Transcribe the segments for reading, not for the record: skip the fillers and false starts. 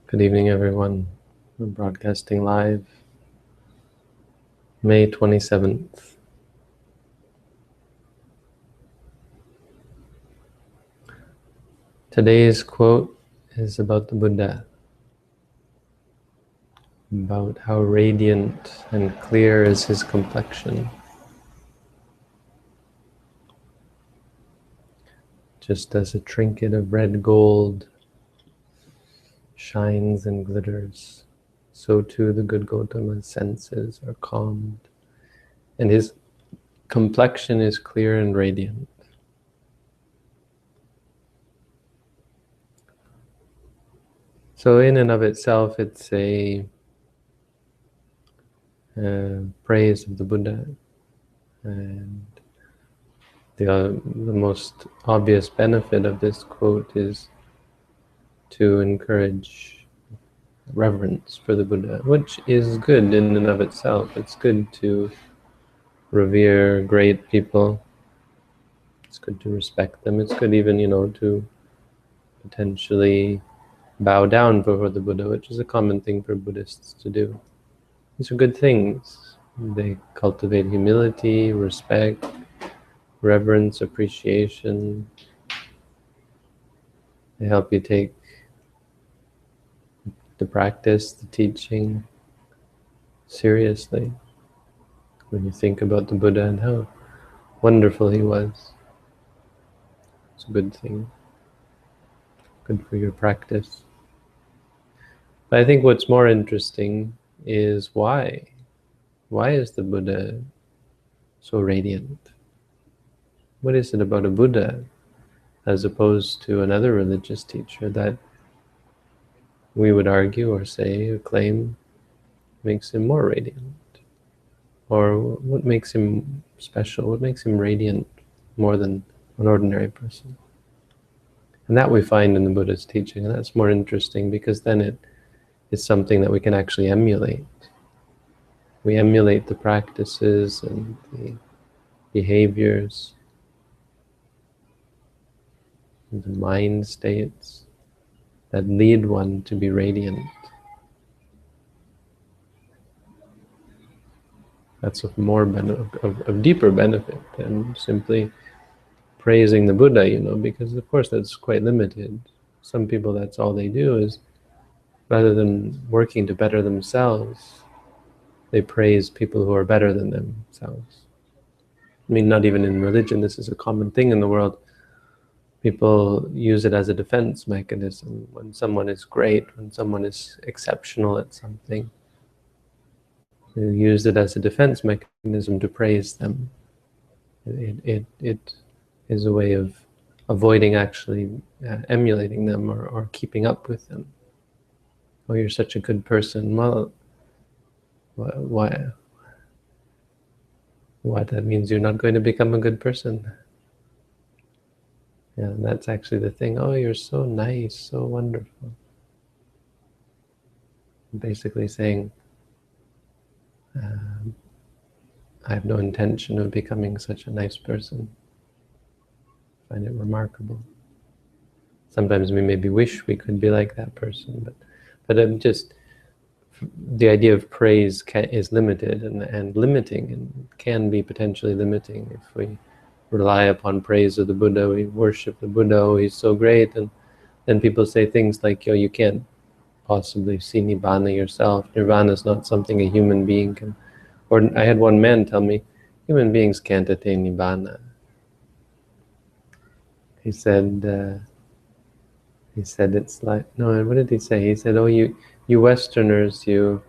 Good evening, everyone. We're broadcasting live, May 27th. Today's quote is about the Buddha, about how radiant and clear is his complexion. Just as a trinket of red gold shines and glitters, so too the good Gautama's senses are calmed, and his complexion is clear and radiant. So in and of itself, it's a praise of the Buddha, and the most obvious benefit of this quote is to encourage reverence for the Buddha, which is good in and of itself. It's good to revere great people. It's good to respect them. It's good even, to potentially bow down before the Buddha, which is a common thing for Buddhists to do. These are good things. They cultivate humility, respect, reverence, appreciation. They help you take the practice, the teaching seriously. When you think about the Buddha and how wonderful he was, it's a good thing, good for your practice. But I think what's more interesting is why. Why is the Buddha so radiant? What is it about a Buddha as opposed to another religious teacher that we would argue or say or claim makes him more radiant? Or what makes him special? What makes him radiant more than an ordinary person? And that we find in the Buddha's teaching, and that's more interesting because then it is something that we can actually emulate. We emulate the practices and the behaviors, and the mind states that lead one to be radiant. That's of deeper benefit than simply praising the Buddha, because of course that's quite limited. Some people, that's all they do is, rather than working to better themselves, they praise people who are better than themselves. I mean, not even in religion, this is a common thing in the world. People use it as a defense mechanism. When someone is great, when someone is exceptional at something, they use it as a defense mechanism to praise them. It is a way of avoiding actually emulating them or keeping up with them. Oh, you're such a good person. Well, why? What? That means you're not going to become a good person. Yeah, and that's actually the thing. Oh, you're so nice, so wonderful. Basically saying, I have no intention of becoming such a nice person. I find it remarkable. Sometimes we maybe wish we could be like that person, but just the idea of praise is limited and limiting, and can be potentially limiting if we rely upon praise of the Buddha. We worship the Buddha, oh, he's so great, and then people say things like, you can't possibly see Nibbana yourself. Nirvana is not something a human being can. Or I had one man tell me, human beings can't attain Nibbana. He said it's like, no, what did he say? He said, oh, you Westerners, you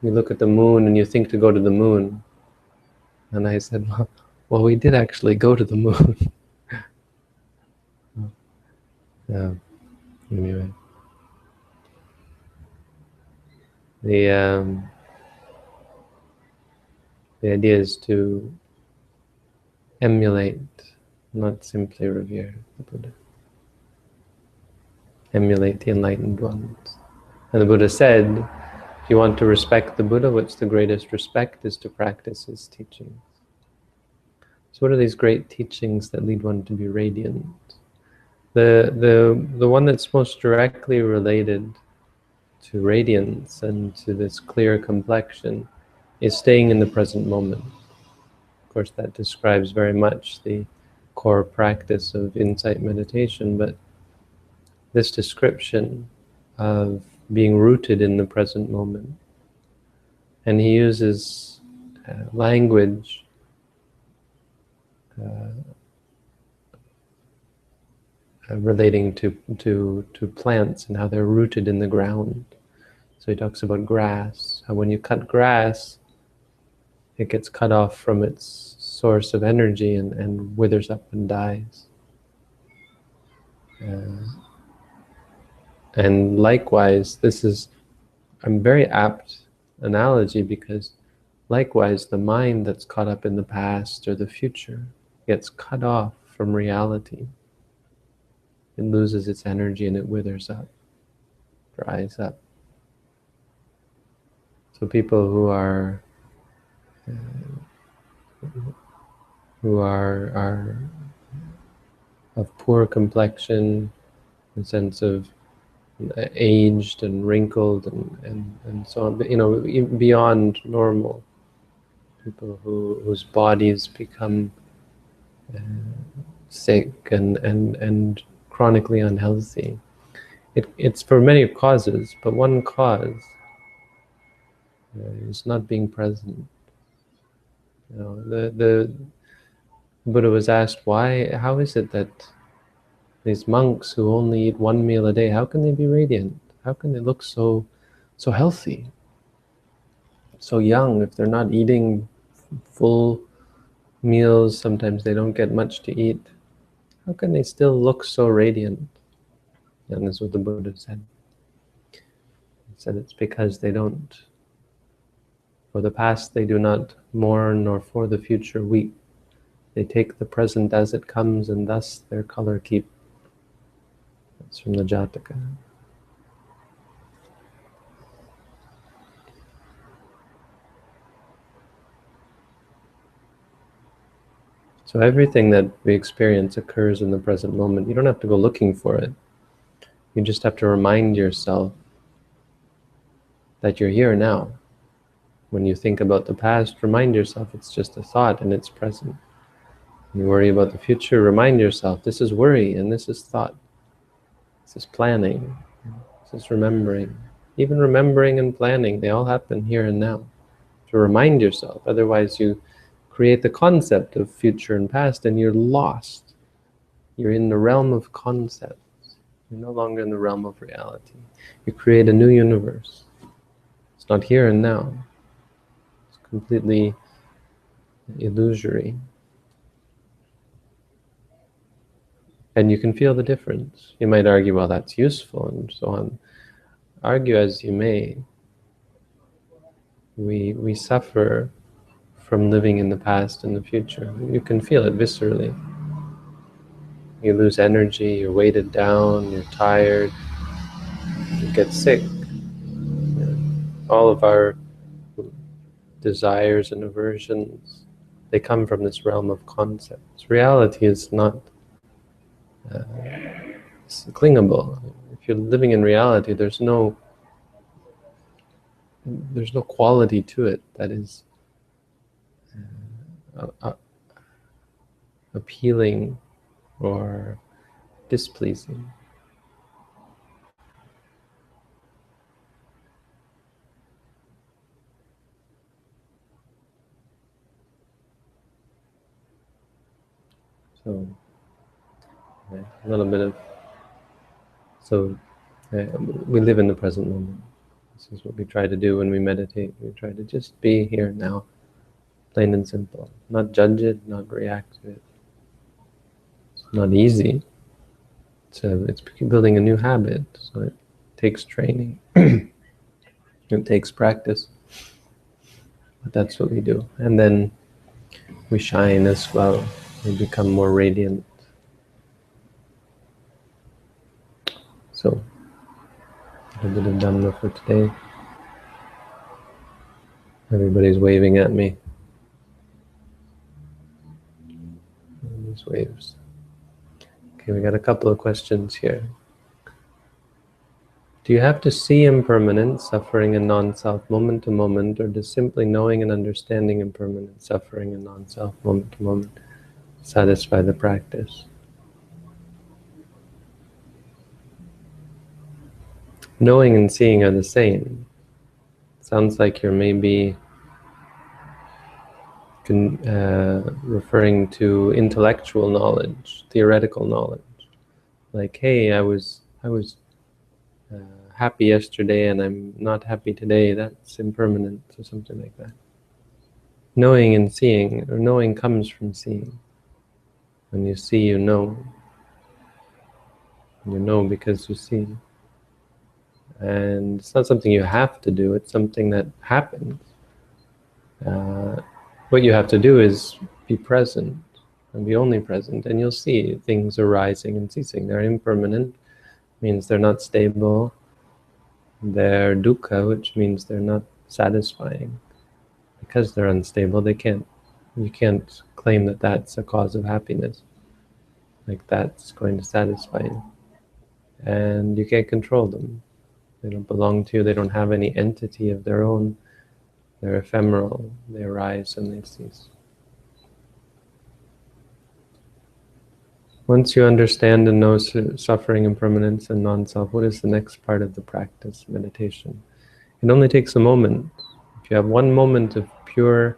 look at the moon and you think to go to the moon. And I said, well, we did actually go to the moon. Yeah, anyway. The idea is to emulate, not simply revere the Buddha. Emulate the enlightened ones. And the Buddha said, if you want to respect the Buddha, what's the greatest respect is to practice his teachings. So what are these great teachings that lead one to be radiant? The one that's most directly related to radiance and to this clear complexion is staying in the present moment. Of course, that describes very much the core practice of insight meditation, but this description of being rooted in the present moment. And he uses language relating to plants and how they're rooted in the ground. So he talks about grass, how when you cut grass, it gets cut off from its source of energy and withers up and dies. And likewise, this is a very apt analogy, because likewise, the mind that's caught up in the past or the future gets cut off from reality. It loses its energy and it withers up, dries up. So people who are of poor complexion, in the sense of aged and wrinkled and so on, but, you know, beyond normal, people whose bodies become sick and chronically unhealthy. It's for many causes, but one cause is not being present. You know, the Buddha was asked, how is it that these monks who only eat one meal a day, how can they be radiant? How can they look so healthy, so young, if they're not eating full meals? Sometimes they don't get much to eat. How can they still look so radiant? And that's what the Buddha said. He said it's because they don't, for the past they do not mourn, nor for the future weep. They take the present as it comes, and thus their color keep. That's from the Jataka. So everything that we experience occurs in the present moment. You don't have to go looking for it. You just have to remind yourself that you're here now. When you think about the past, remind yourself it's just a thought and it's present. When you worry about the future, remind yourself this is worry and this is thought. This is planning. This is remembering. Even remembering and planning, they all happen here and now. To remind yourself, otherwise you create the concept of future and past and you're lost. You're in the realm of concepts. You're no longer in the realm of reality. You create a new universe. It's not here and now. It's completely illusory. And you can feel the difference. You might argue, well, that's useful and so on. Argue as you may. We suffer from living in the past and the future. You can feel it viscerally. You lose energy, you're weighted down, you're tired, you get sick. All of our desires and aversions, they come from this realm of concepts. Reality is not clingable. If you're living in reality, there's no quality to it that is appealing or displeasing. So a little bit of, we live in the present moment. This is what we try to do when we meditate. We try to just be here now, plain and simple. Not judge it, not react to it. It's not easy. It's building a new habit, so it takes training. It takes practice. But that's what we do. And then we shine as well. We become more radiant. So, a bit of Dhamma for today. Everybody's waving at me. these waves. Okay, we got a couple of questions here. Do you have to see impermanence, suffering, and non-self moment to moment, or does simply knowing and understanding impermanence, suffering, and non-self moment to moment satisfy the practice? Knowing and seeing are the same. Sounds like you're maybe referring to intellectual knowledge, theoretical knowledge. Like, hey, I was happy yesterday and I'm not happy today. That's impermanent, or something like that. Knowing and seeing, or knowing comes from seeing. When you see, you know. You know because you see. And it's not something you have to do, it's something that happens. What you have to do is be present, and be only present, and you'll see things arising and ceasing. They're impermanent, means they're not stable. They're dukkha, which means they're not satisfying. Because they're unstable, you can't claim that that's a cause of happiness. Like that's going to satisfy you. And you can't control them. They don't belong to you, they don't have any entity of their own. They're ephemeral, they arise and they cease. Once you understand and know suffering, impermanence, and non-self, what is the next part of the practice, meditation? It only takes a moment. If you have one moment of pure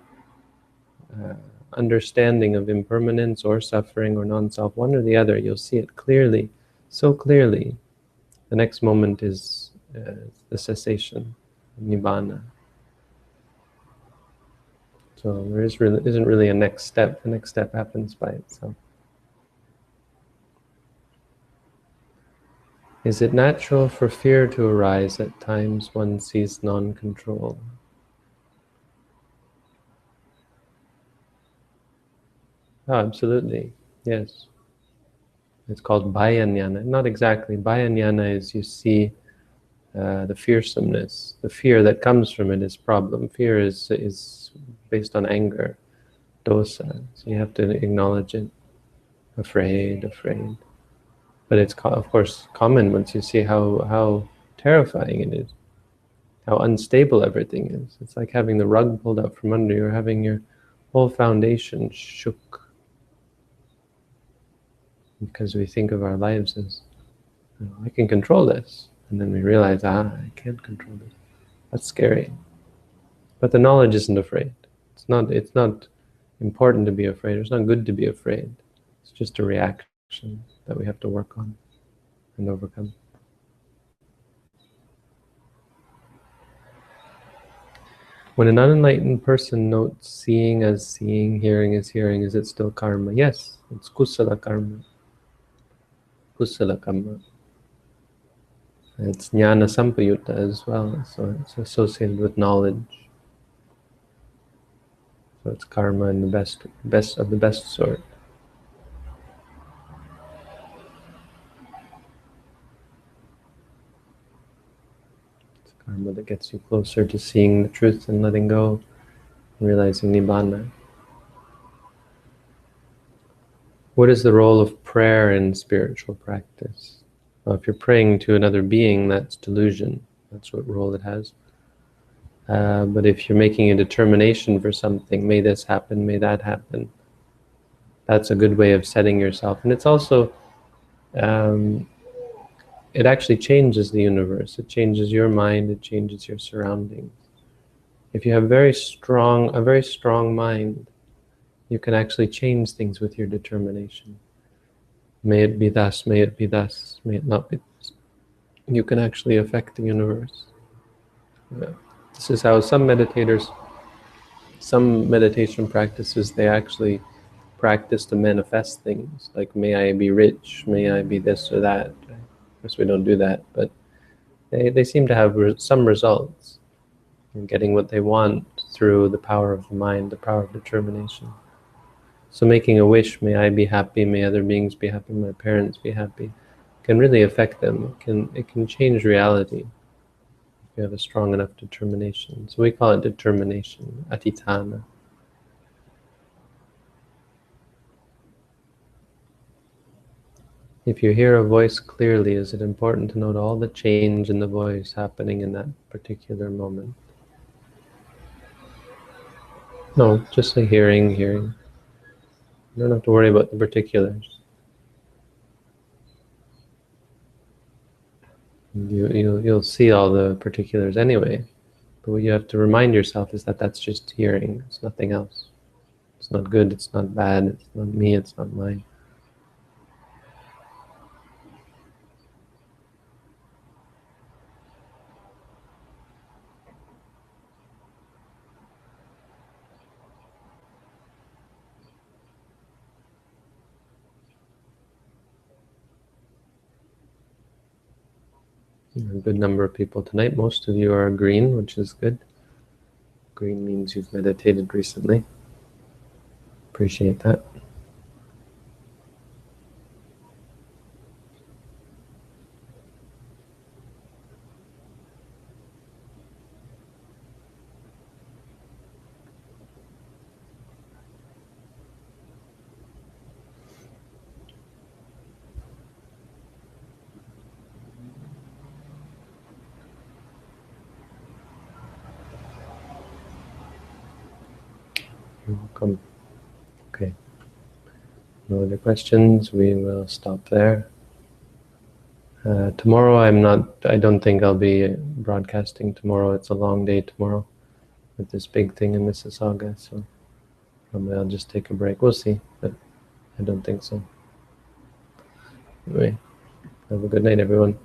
understanding of impermanence or suffering or non-self, one or the other, you'll see it clearly, so clearly. The next moment is the cessation, nibbana. So there isn't really a next step. The next step happens by itself. Is it natural for fear to arise at times one sees non-control? Oh, absolutely, yes. It's called bhayanyana. Not exactly. Bhayanyana is you see the fearsomeness. The fear that comes from it is problem. Fear is based on anger, dosa. So you have to acknowledge it. Afraid. But it's of course common once you see how terrifying it is, how unstable everything is. It's like having the rug pulled out from under you, or having your whole foundation shook. Because we think of our lives as, I can control this. And then we realize, I can't control this. That's scary. But the knowledge isn't afraid. It's not important to be afraid. It's not good to be afraid. It's just a reaction that we have to work on and overcome. When an unenlightened person notes seeing as seeing, hearing as hearing, is it still karma? Yes, it's kusala karma. Kusala karma. It's jnana sampayutta as well, so it's associated with knowledge. So it's karma in the best of the best sort. It's karma that gets you closer to seeing the truth and letting go, and realizing nibbana. What is the role of prayer in spiritual practice? Well, if you're praying to another being, that's delusion. That's what role it has. But if you're making a determination for something, may this happen, may that happen, that's a good way of setting yourself. And it's also, it actually changes the universe. It changes your mind, it changes your surroundings. If you have a very strong mind, you can actually change things with your determination. May it be thus, may it be thus, may it not be thus. You can actually affect the universe. This is how some meditation practices, they actually practice to manifest things, like may I be rich, may I be this or that. Of course we don't do that, but they seem to have some results in getting what they want through the power of the mind, the power of determination. So making a wish, may I be happy, may other beings be happy, my parents be happy, can really affect them. It can change reality if you have a strong enough determination. So we call it determination, adhitthana. If you hear a voice clearly, is it important to note all the change in the voice happening in that particular moment? No, just say hearing. You don't have to worry about the particulars. You'll see all the particulars anyway. But what you have to remind yourself is that that's just hearing. It's nothing else. It's not good. It's not bad. It's not me. It's not mine. A good number of people tonight. Most of you are green, which is good. Green means you've meditated recently. Appreciate that. You're welcome. Okay. No other questions. We will stop there. Tomorrow I don't think I'll be broadcasting tomorrow. It's a long day tomorrow with this big thing in Mississauga, so probably I'll just take a break. We'll see, but I don't think so. Anyway, have a good night, everyone.